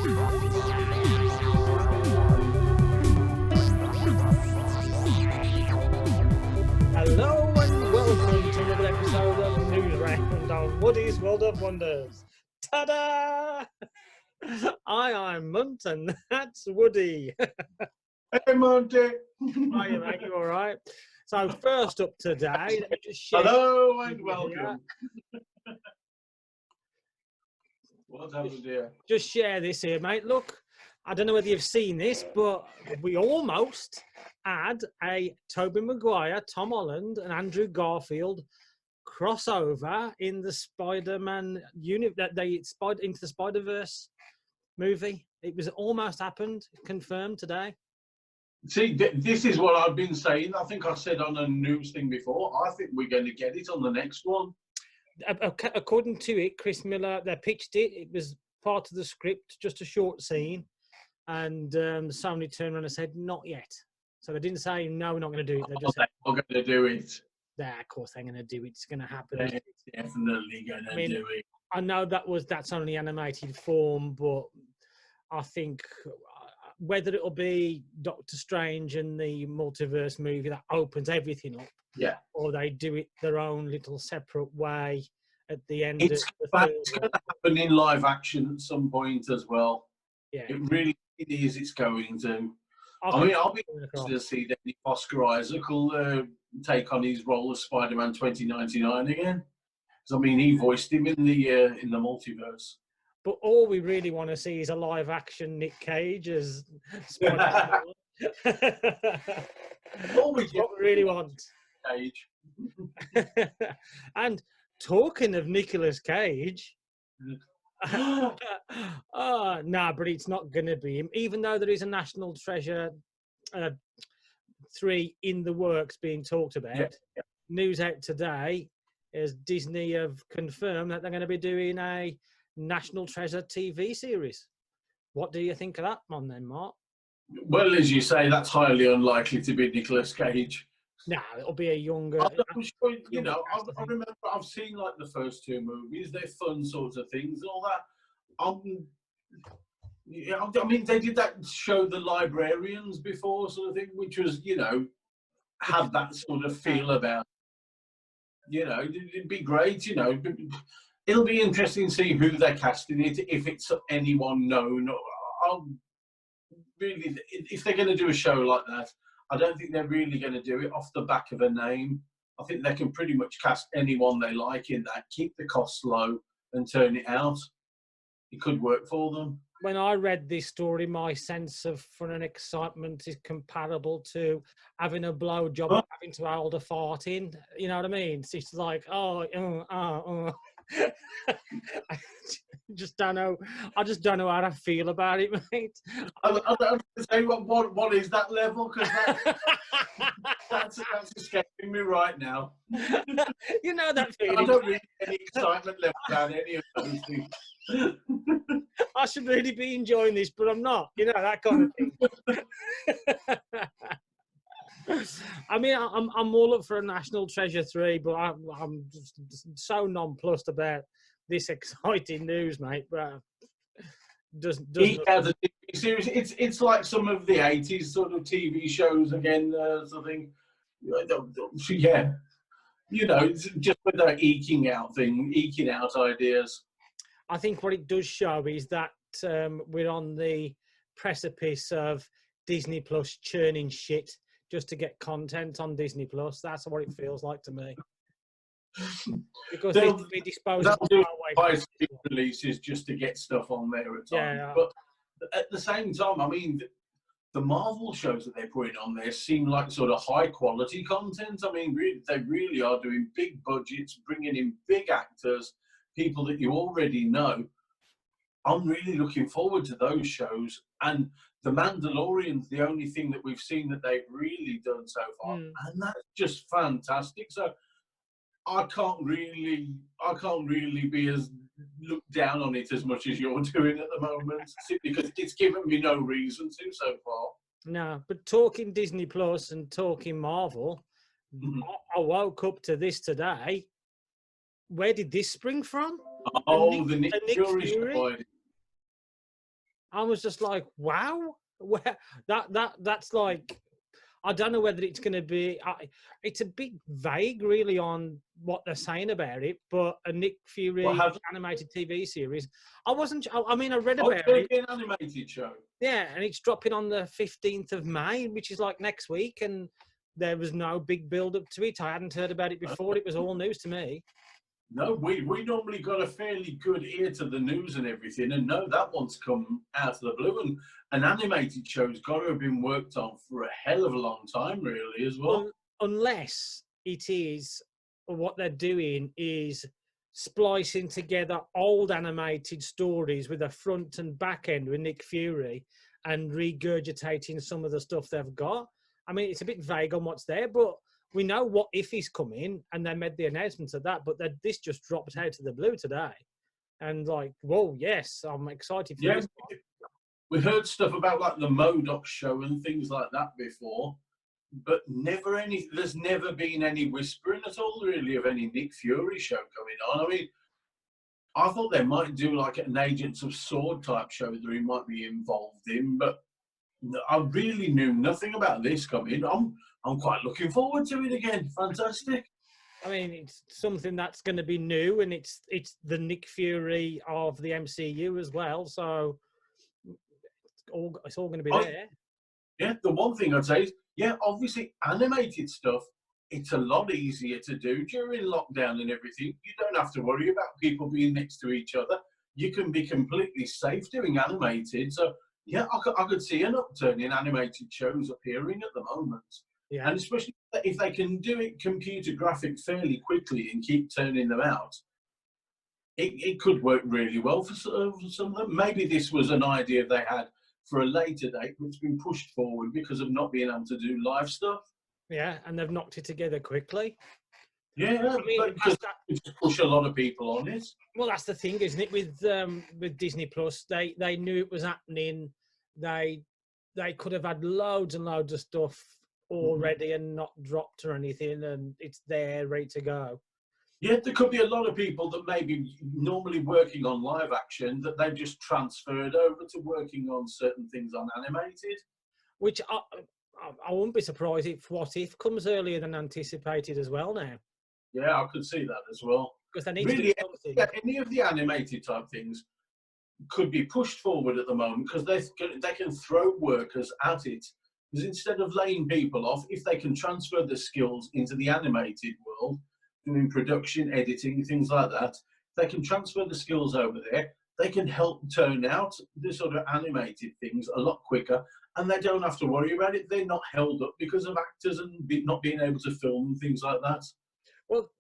Hello and welcome to another episode of Newsround on Woody's World of Wonders. Ta-da! I'm Munt and that's Woody. Hey, Monty. Hiya, mate, you all right? So first up today, let me just share. Hello and welcome. What's happened here? Just share this here, mate. Look, I don't know whether you've seen this, but we almost had a Tobey Maguire, Tom Holland, and Andrew Garfield crossover in the Spider-Man unit that they into the Spider-Verse movie. It was almost happened, confirmed today. See, this is what I've been saying. I think I said on a news thing before. I think we're going to get it on the next one. According to it, Chris Miller, they pitched it. It was part of the script, just a short scene. And Sony turned around and said, not yet. So they didn't say, no, we're not going to do it. They just said, we're going to do it. Yeah, of course they're going to do it. It's going to happen. They're definitely going to do it. I know that's only animated form, but I think whether it'll be Doctor Strange and the multiverse movie that opens everything up, yeah, or they do it their own little separate way at the end. It's going to happen in live action at some point as well. Yeah, it really is. It's going to. I mean, I'll be interested to see that Oscar Isaac will take on his role as Spider-Man 2099 again. Because I mean, he voiced him in the multiverse. But all we really want to see is a live-action Nick Cage as Spider-Man. What we really want. Cage. And talking of Nicolas Cage, but it's not going to be him. Even though there is a National Treasure 3 in the works being talked about. Yeah. News out today is Disney have confirmed that they're going to be doing a National Treasure TV series. What do you think of that one then, Mark? Well, as you say, that's highly unlikely to be Nicolas Cage. No, it'll be a younger. I'm sure, I remember I've seen like the first two movies. They're fun sorts of things and all that. I mean, they did that show, The Librarians, before, sort of thing, which was, had that sort of feel about. It'd be great. It'll be interesting to see who they're casting it, if it's anyone known. Really, if they're going to do a show like that, I don't think they're really going to do it off the back of a name. I think they can pretty much cast anyone they like in that, keep the costs low, and turn it out. It could work for them. When I read this story, my sense of fun and excitement is comparable to having a blowjob and having to hold a fart in. You know what I mean? It's just like, I just don't know. I just don't know how to feel about it, mate. I don't say what is that level, because that's escaping me right now. You know that feeling. I don't really get any excitement left down any of those things. I should really be enjoying this, but I'm not. That kind of thing. I mean, I'm all up for a National Treasure 3, but I'm just so nonplussed about this exciting news, mate. But the TV series. It's like some of the 80s sort of TV shows again, sort of thing. Yeah, it's just with that eking out ideas. I think what it does show is that we're on the precipice of Disney Plus churning shit just to get content on Disney Plus. That's what it feels like to me. Because they'll be disposable releases just to get stuff on there at times. Yeah. But at the same time, I mean, the Marvel shows that they're putting on there seem like sort of high quality content. I mean, they really are doing big budgets, bringing in big actors, people that you already know. I'm really looking forward to those shows. And The Mandalorian's the only thing that we've seen that they've really done so far. And that's just fantastic. So I can't really be as looked down on it as much as you're doing at the moment, because it's given me no reason to so far. No, but talking Disney Plus and talking Marvel, I woke up to this today. Where did this spring from? The Nick Fury story. I was just like, wow, where that's like, I don't know whether it's going to be. It's a bit vague, really, on what they're saying about it. But a Nick What Fury have? animated TV series, I wasn't. I mean, I read Oh, it's about going it. to be an animated show. Yeah, and it's dropping on the 15th of May, which is like next week, and there was no big build up to it. I hadn't heard about it before. It was all news to me. No, we normally got a fairly good ear to the news and everything, and no, that one's come out of the blue. And an animated show's got to have been worked on for a hell of a long time, really, as well. Unless it is what they're doing is splicing together old animated stories with a front and back end with Nick Fury and regurgitating some of the stuff they've got. I mean, it's a bit vague on what's there, but we know What If is coming, and they made the announcement of that, but this just dropped out of the blue today. And like, whoa, yes, I'm excited for Yeah, this one. we heard stuff about like the Modoc show and things like that before, but never any. There's never been any whispering at all, really, of any Nick Fury show coming on. I mean, I thought they might do like an Agents of Sword type show that he might be involved in, but I really knew nothing about this coming. I'm quite looking forward to it again. Fantastic. I mean, it's something that's going to be new, and it's the Nick Fury of the MCU as well. So it's all going to be there. Yeah, the one thing I'd say is, yeah, obviously animated stuff, it's a lot easier to do during lockdown and everything. You don't have to worry about people being next to each other. You can be completely safe doing animated. So yeah, I could see an upturn in animated shows appearing at the moment. Yeah. And especially if they can do it computer graphic fairly quickly and keep turning them out, it could work really well for some of them. Maybe this was an idea they had for a later date, but it's been pushed forward because of not being able to do live stuff. Yeah, and they've knocked it together quickly. Yeah, I mean, but because it just push a lot of people on it. well, that's the thing, isn't it? With Disney Plus, they knew it was happening. They could have had loads and loads of stuff already and not dropped or anything, and it's there ready to go. Yeah, there could be a lot of people that maybe normally working on live action that they've just transferred over to working on certain things on animated. Which I wouldn't be surprised if What If comes earlier than anticipated as well now. Yeah, I could see that as well. Because they need Really, to do something. yeah, any of the animated type things could be pushed forward at the moment because they can throw workers at it. Because instead of laying people off, if they can transfer the skills into the animated world, doing production, editing, things like that, they can transfer the skills over there. They can help turn out the sort of animated things a lot quicker, and they don't have to worry about it. They're not held up because of actors and not being able to film and things like that. Well,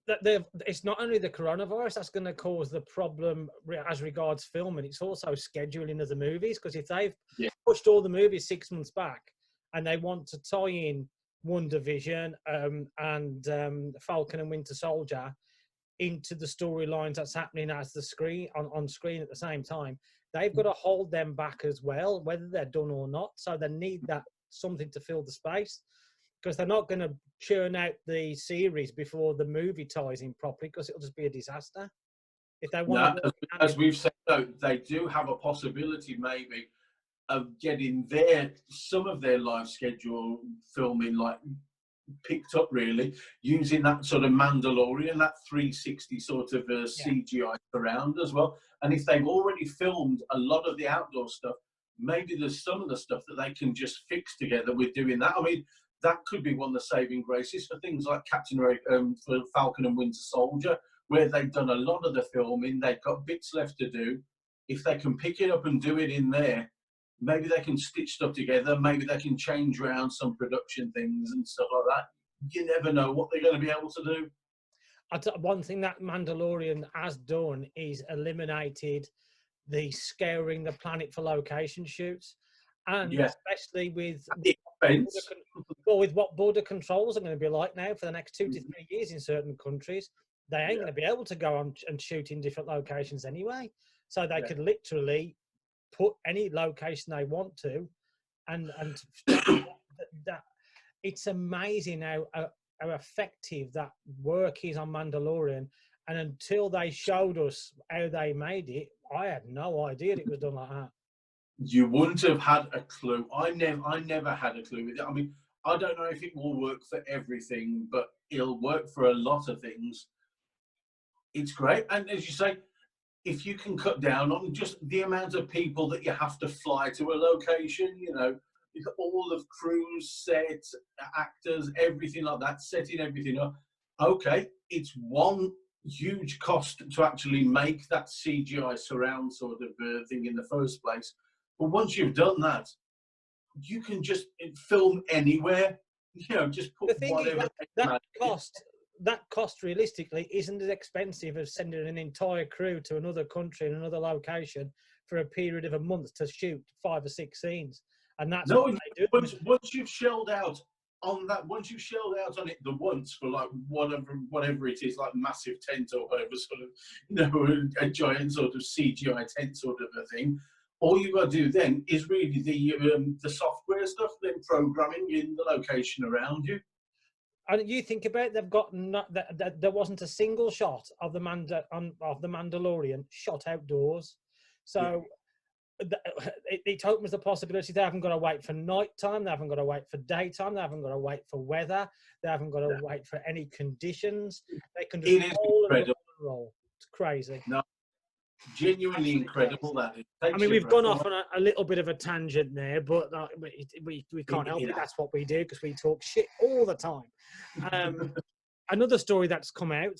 it's not only the coronavirus that's going to cause the problem as regards filming, it's also scheduling of the movies. Because if they've pushed all the movies 6 months back and they want to tie in WandaVision and Falcon and Winter Soldier into the storylines that's happening as the screen on screen at the same time, they've got to hold them back as well, whether they're done or not. So they need that something to fill the space, because they're not going to churn out the series before the movie ties in properly, because it'll just be a disaster. If they want, as we've said, though, they do have a possibility maybe of getting some of their live schedule filming like picked up, really using that sort of Mandalorian, that 360 sort of CGI around as well. And if they've already filmed a lot of the outdoor stuff, maybe there's some of the stuff that they can just fix together with doing that. I mean, that could be one of the saving graces for things like Captain America, for Falcon and Winter Soldier, where they've done a lot of the filming, they've got bits left to do. If they can pick it up and do it in there, maybe they can stitch stuff together, maybe they can change around some production things and stuff like that. You never know what they're going to be able to do. One thing that Mandalorian has done is eliminated the scouring the planet for location shoots. And especially with what border controls are going to be like now for the next 2 to 3 years in certain countries, they ain't going to be able to go on and shoot in different locations anyway. So they could literally put any location they want to, and that it's amazing how effective that work is on Mandalorian. And until they showed us how they made it, I had no idea it was done like that. you wouldn't have had a clue. I never had a clue with it. I mean, I don't know if it will work for everything, but it'll work for a lot of things. It's great. And as you say, if you can cut down on just the amount of people that you have to fly to a location, you know, all of crews, sets, actors, everything like that, setting everything up. Okay, it's one huge cost to actually make that CGI surround sort of thing in the first place. But once you've done that, you can just film anywhere. You know, just put The thing is whatever. that cost realistically isn't as expensive as sending an entire crew to another country and another location for a period of a month to shoot 5 or 6 scenes. And that's No, what they do. once you've shelled out on that, once you've shelled out on it the once for like whatever it is, like massive tent or whatever sort of, you know, a giant sort of CGI tent sort of a thing. All you've got to do then is really the software stuff, then programming in the location around you. And you think about it, they've got there wasn't a single shot of the Mandalorian shot outdoors, so it opens the possibility they haven't got to wait for nighttime, they haven't got to wait for daytime, they haven't got to wait for weather, they haven't got to wait for any conditions. They can just roll. It's crazy. No, genuinely incredible that is. I mean, we've gone off on a little bit of a tangent there, but we can't help it. That's what we do because we talk shit all the time. Another story that's come out,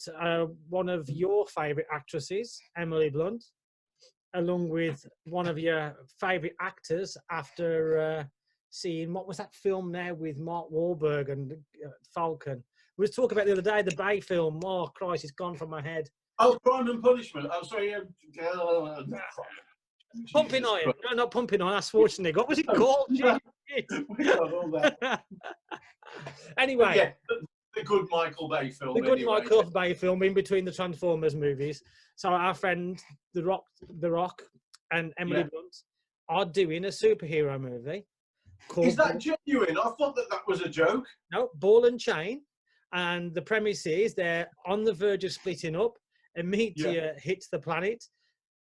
one of your favourite actresses, Emily Blunt, along with one of your favourite actors after seeing, what was that film now with Mark Wahlberg and Falcon? We was talking about the other day, the Bay film. Oh, Christ, it's gone from my head. Oh, Crime and Punishment. I'm sorry. Pumping Iron. No, not Pumping Iron. That's Schwarzenegger. What was it called? We got all that. Anyway. Yeah, the good Michael Bay film. The good Michael Bay film in between the Transformers movies. So our friend, The Rock and Emily Blunt are doing a superhero movie. Is that genuine? I thought that was a joke. No, Ball and Chain. And the premise is they're on the verge of splitting up. A meteor hits the planet.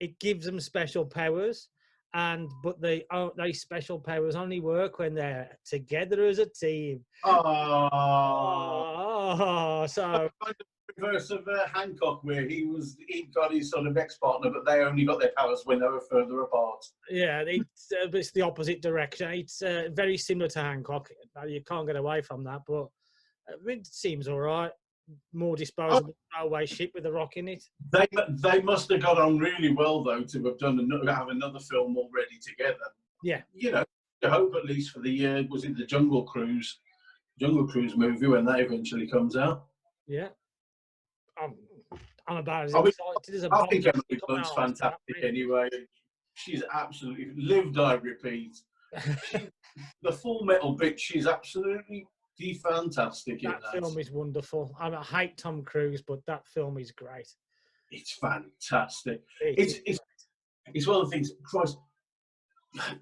It gives them special powers, but they special powers only work when they're together as a team. Oh, so kind of reverse of Hancock, where he got his sort of ex-partner, but they only got their powers when they were further apart. Yeah, it's the opposite direction. It's very similar to Hancock. You can't get away from that, but it seems all right. More disposable railway ship with a rock in it. They must have got on really well though to have have another film already together. Yeah, you know, I hope at least for the was it the Jungle Cruise movie when that eventually comes out. Yeah, I'm about as excited as a I think Emily Blunt's fantastic anyway. She's absolutely live, die, repeat. The Full Metal bitch. She's absolutely fantastic. That film is wonderful. I hate Tom Cruise, but that film is great. It's fantastic. It's one of the things. Christ,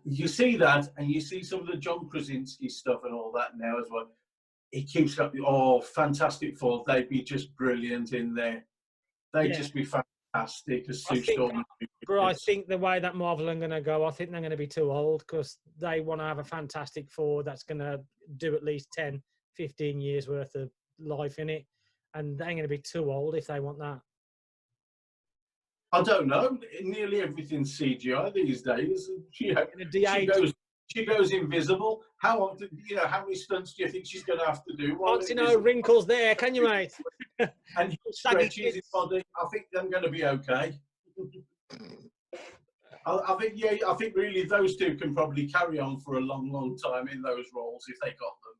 you see that, and you see some of the John Krasinski stuff and all that now as well. It keeps up. Oh, Fantastic Four! They'd be just brilliant in there. They'd just be fantastic as Sue Storm. But I think the way that Marvel are going to go, I think they're going to be too old because they want to have a Fantastic Four that's going to do at least 10, 15 years worth of life in it. And they're going to be too old if they want that. I don't know. Nearly everything's CGI these days. She goes invisible. How often? How many stunts do you think she's going to have to do? No wrinkles there, can you, mate? And stretches his body. I think they're going to be okay. I think really those two can probably carry on for a long, long time in those roles if they got them.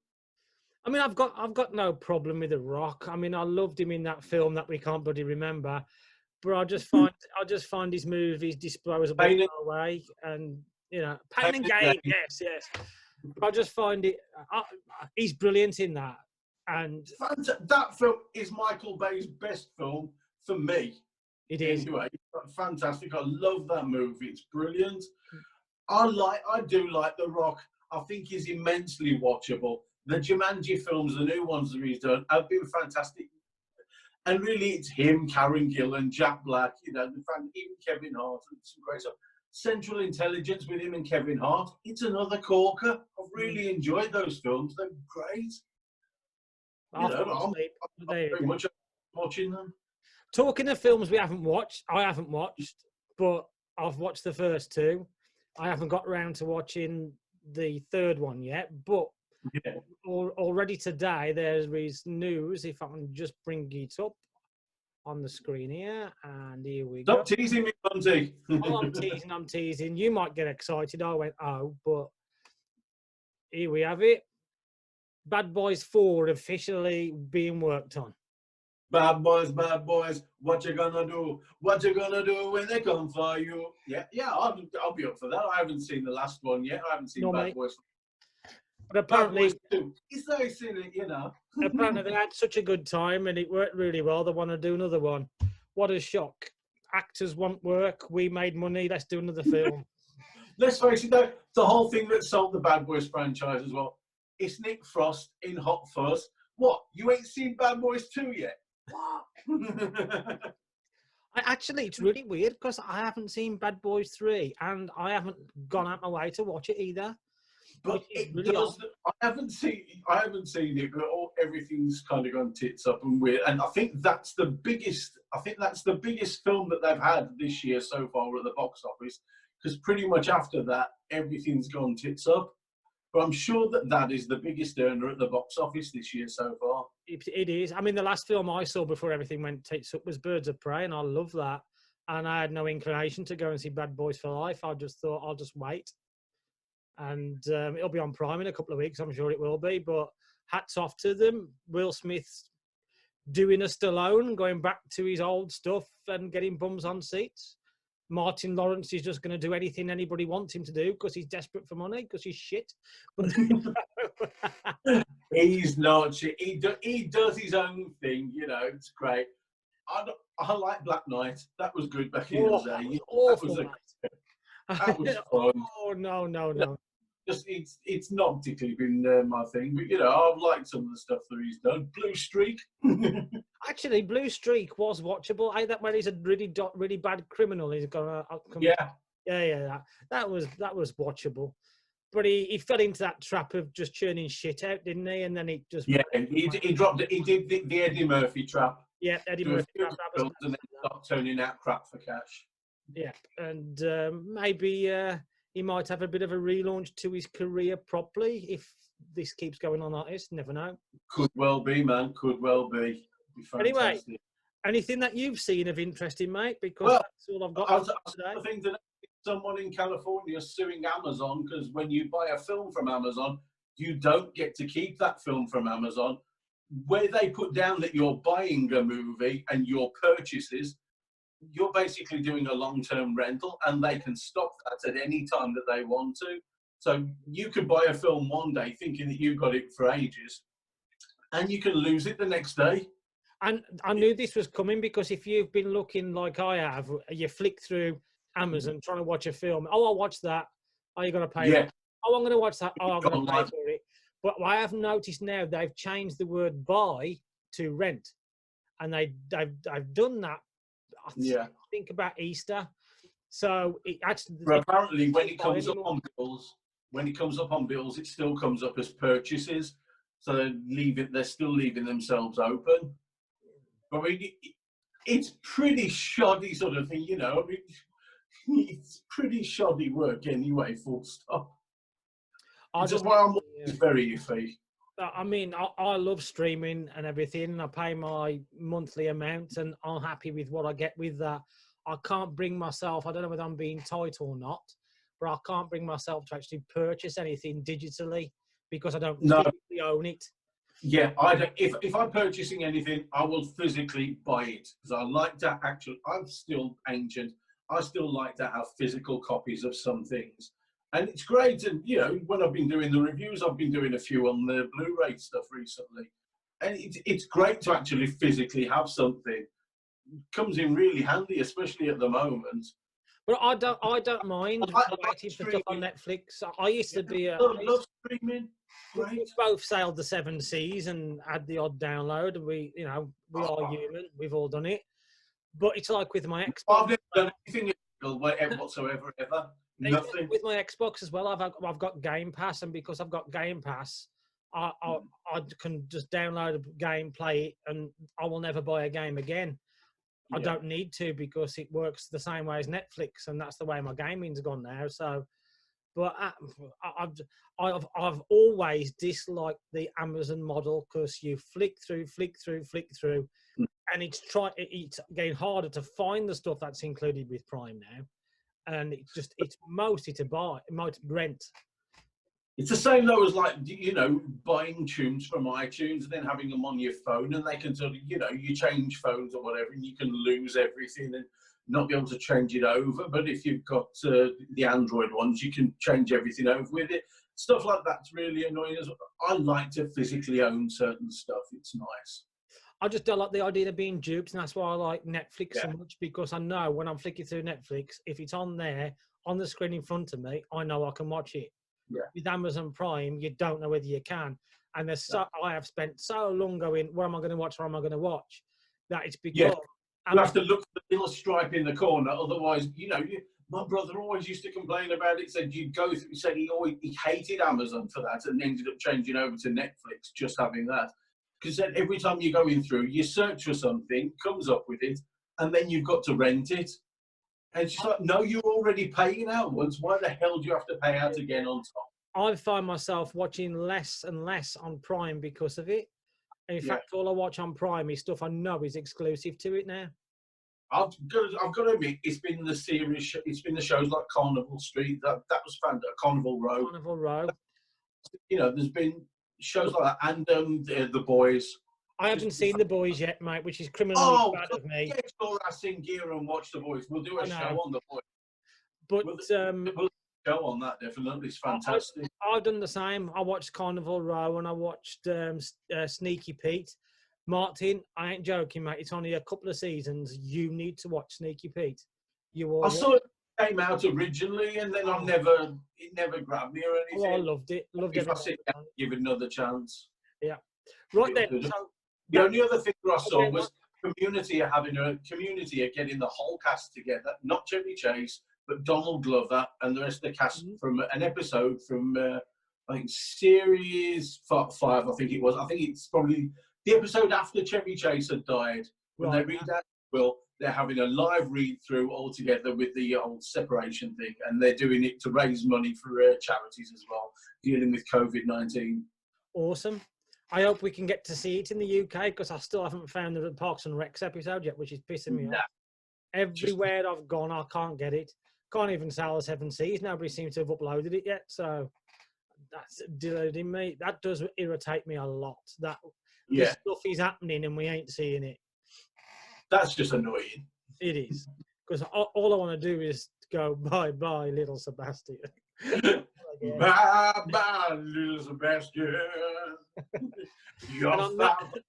I mean, I've got no problem with The Rock. I mean, I loved him in that film that we can't bloody remember, but I just find his movies disposable away, and Pain and Gain. Yes. But I just find it. He's brilliant in that, and that film is Michael Bay's best film for me. It is. Anyway, fantastic. I love that movie. It's brilliant. I do like The Rock. I think he's immensely watchable. The Jumanji films, the new ones that he's done, have been fantastic. And really, it's him, Karen Gillan, Jack Black, even Kevin Hart, and some great stuff. Central Intelligence with him and Kevin Hart. It's another corker. I've really enjoyed those films. They're great. I'm very much watching them. Talking of films we haven't watched, I haven't watched, but I've watched the first two. I haven't got around to watching the third one yet, but already today there is news, if I can just bring it up on the screen here, and here we go. Stop teasing me, Bunty. I'm teasing. You might get excited. I went, oh, but here we have it. Bad Boys 4 officially being worked on. Bad boys, what you gonna do? What you gonna do when they come for you? Yeah, I'll be up for that. I haven't seen the last one yet. I haven't seen Bad Boys. But apparently, it's so silly, you know. Apparently, they had such a good time and it worked really well. They want to do another one. What a shock! Actors want work. We made money. Let's do another film. Let's face it, though, the whole thing that sold the Bad Boys franchise as well. It's Nick Frost in Hot Fuzz. What? You ain't seen Bad Boys 2 yet? What? Actually, it's really weird because I haven't seen Bad Boys 3 and I haven't gone out my way to watch it either. But it really does. I haven't seen it, but everything's kind of gone tits up and weird. And I think that's the biggest. Film that they've had this year so far at the box office. Because pretty much after that, everything's gone tits up. But I'm sure that is the biggest earner at the box office this year so far. It is. I mean, the last film I saw before everything went tits up was Birds of Prey, and I love that. And I had no inclination to go and see Bad Boys for Life. I just thought I'll just wait. And it'll be on Prime in a couple of weeks. I'm sure it will be. But hats off to them. Will Smith's doing a Stallone, going back to his old stuff and getting bums on seats. Martin Lawrence is just going to do anything anybody wants him to do because he's desperate for money, because he's shit. But he's not shit. He does his own thing, you know. It's great. I like Black Knight. That was good back in the day. That was fun. Oh, no. Just it's not particularly been my thing, but you know, I've liked some of the stuff that he's done. Blue Streak. Actually, Blue Streak was watchable. That when he's a really bad criminal, he's gonna come. Yeah. That was watchable. But he fell into that trap of just churning shit out, didn't he? And then he just he dropped it. He did the Eddie Murphy trap. Yeah, Eddie Murphy trap. And then stopped turning out crap for cash. Yeah, and maybe he might have a bit of a relaunch to his career properly if this keeps going on like this. Never know. Could well be, man. Could well be. Anyway, anything that you've seen of interesting, mate? Because that's all I've got today. I think that someone in California suing Amazon because when you buy a film from Amazon, you don't get to keep that film from Amazon. Where they put down that you're buying a movie and your purchases, you're basically doing a long-term rental, and they can stop that at any time that they want to. So you could buy a film one day thinking that you got it for ages, and you can lose it the next day. And I knew this was coming because if you've been looking like I have, you flick through Amazon trying to watch a film. Oh, I'll watch that. Oh, you're going to pay it. Oh, I'm going to watch that. Oh, I'm going to pay for it. But I have noticed now they've changed the word buy to rent. And they've done that. I think about Easter. So it actually. But apparently, when it comes up on bills, it still comes up as purchases. So they're still leaving themselves open. I mean, it's pretty shoddy sort of thing, you know. I mean, it's pretty shoddy work anyway. Full stop. That's why I'm very iffy. I mean, I love streaming and everything. I pay my monthly amount, and I'm happy with what I get with that. I can't bring myself. I don't know whether I'm being tight or not, but I can't bring myself to actually purchase anything digitally because I don't physically own it. Yeah, I don't. If I'm purchasing anything, I will physically buy it because I like to actually. I'm still ancient. I still like to have physical copies of some things, and it's great. And you know, when I've been doing the reviews, I've been doing a few on the Blu-ray stuff recently, and it's great to actually physically have something. It comes in really handy, especially at the moment. But I don't mind waiting for stuff on Netflix. I used to be love streaming. We both sailed the 7 seas and had the odd download. We are human. We've all done it. But it's like with my Xbox. I've never done anything whatsoever, ever. Even Nothing. with my Xbox as well. I've got Game Pass, and because I've got Game Pass, I can just download a game, play it, and I will never buy a game again. I Yeah. don't need to because it works the same way as Netflix, and that's the way my gaming's gone now. So, but I've always disliked the Amazon model because you flick through, and it's getting harder to find the stuff that's included with Prime now, and it's mostly to buy, mostly rent. It's the same though as like, buying tunes from iTunes and then having them on your phone, and they can sort of, you change phones or whatever, and you can lose everything and not be able to change it over. But if you've got the Android ones, you can change everything over with it. Stuff like that's really annoying as well. I like to physically own certain stuff. It's nice. I just don't like the idea of being duped, and that's why I like Netflix so much, because I know when I'm flicking through Netflix, if it's on there, on the screen in front of me, I know I can watch it. Yeah. With Amazon Prime, you don't know whether you can. And I have spent so long going, what am I going to watch, that it's become... Yeah. You have to look for the little stripe in the corner, otherwise, my brother always used to complain about it, said you'd go through, said he hated Amazon for that and ended up changing over to Netflix, just having that. Because then every time you're going through, you search for something, comes up with it, and then you've got to rent it. And it's just like, no, you're already paying out once. Why the hell do you have to pay out again on top? I find myself watching less and less on Prime because of it. In fact, all I watch on Prime is stuff I know is exclusive to it now. I've got to admit, it's been the series. It's been the shows like Carnival Street. That was fantastic. Carnival Row. Carnival Row. There's been shows like that, and the Boys. I haven't seen The Boys yet, mate, which is criminally bad of me. Get your ass in gear and watch The Boys. We'll do a show on The Boys. But we'll show on that, definitely. It's fantastic. I've done the same. I watched Carnival Row and I watched Sneaky Pete. Martin, I ain't joking, mate. It's only a couple of seasons. You need to watch Sneaky Pete. I saw it came out originally, and then it never grabbed me or anything. Oh, I loved it. If I sit down, give it another chance. Yeah. Right then. So, the only other thing I saw was Community are getting the whole cast together, not Chevy Chase, but Donald Glover and the rest of the cast from an episode from I think series 5. I think it was. I think it's probably the episode after Chevy Chase had died. When they read that will, they're having a live read through all together with the old separation thing, and they're doing it to raise money for charities as well, dealing with COVID-19. Awesome. I hope we can get to see it in the UK, because I still haven't found the Parks and Recs episode yet, which is pissing me off. Everywhere I've gone, I can't get it. Can't even sell the 7 Seas. Nobody seems to have uploaded it yet, so that's deluding me. That does irritate me a lot. That this stuff is happening and we ain't seeing it. That's just annoying. It is, because all I want to do is go bye, little Sebastian. Bye, little Sebastian. You're 5,000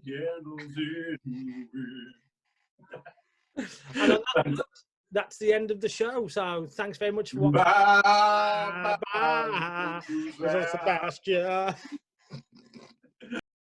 candles in the That's the end of the show. So thanks very much for watching. Bye, little Sebastian.